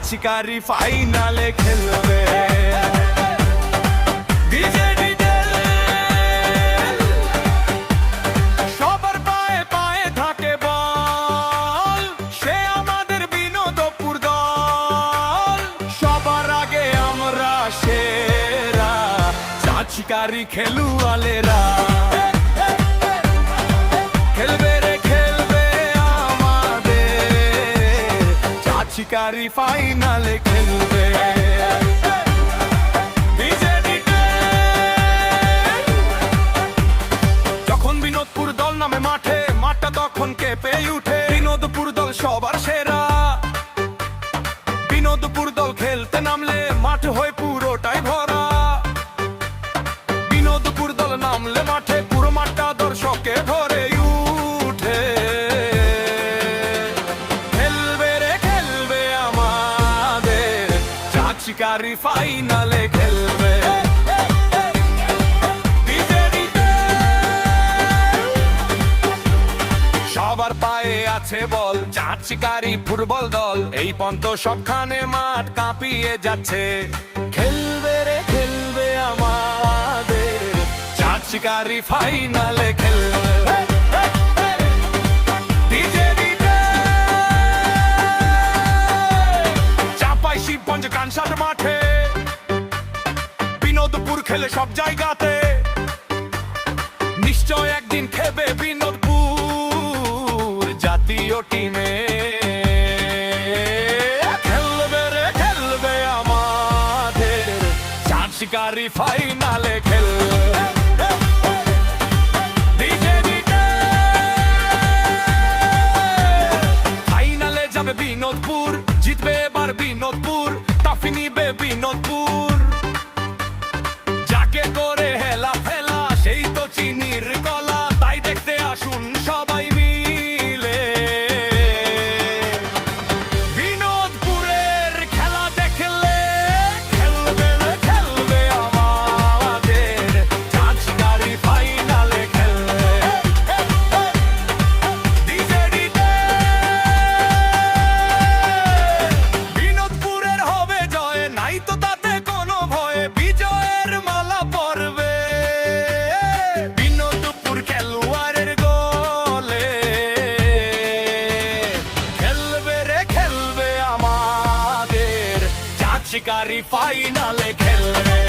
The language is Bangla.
শিকারি ফাইনালে খেলবে। সবার পায়ে পায়ে থাকে বল, সে আমাদের বিনোদপুর দল। সবার আগে আমরা সেরা, চাঁদ শিকারি খেলুয়ালেরা। খেলবে রে খেলবে আমাদের, চাঁদ শিকারি ফাইনালে খেলবে। যখন বিনোদপুর দল নামে মাঠে, মাঠটা তখন কেঁপে উঠে। বিনোদপুর দল সবার সেরা, বিনোদপুর দল খেলতে নামলে মাঠ হয়ে পুরোটাই ভরা। বিনোদপুর দল নামলে মাঠে পুরো মাঠটা দর্শকে ধরে উঠে। খেলবে রে খেলবে আমাদের, চাঁদ শিকারি ফাইনালে খেলবে। সবার পায়ে আছে বল, চাঁদ শিকারি ফুটবল দল। এই পন্ত সবখানে মাঠ কাঁপিয়ে যাচ্ছে। খেলবে রে খেলবে আমাদের, চাঁদ শিকারি ফাইনালে খেলবে। চাপাই শিবগঞ্জ কানসার মাঠে, বিনোদপুর খেলে সব জায়গাতে। নিশ্চয় একদিন খেবে বিনোদপুর জাতীয় টিমে। খেলবে রে খেলবে আমাদের, চাঁদ শিকারি ফাইনালে খেলবে। ফাইনালে যাবে বিনোদপুর, জিতবে এবার বিনোদপুর, ট্রফি নিবে বিনোদপুর। যাকে করে হেলা ফেলা সেই তো চিনির কলা, তাই দেখতে আসুন সবাই মিলে। বিনোদপুরের খেলা দেখলে খেলবে রে খেলবে আমাদের, চাঁদ শিকারি ফাইনালে খেলবে। বিনোদপুরের হবে জয়, নাই তো তাতে কোনো ভয়। বিজয়ের মালা পরবে বিনোদপুর খেলোয়াড়ের গোলে। খেলবে রে খেলবে আমাদের, চাঁদ শিকারি ফাইনালে খেলবে।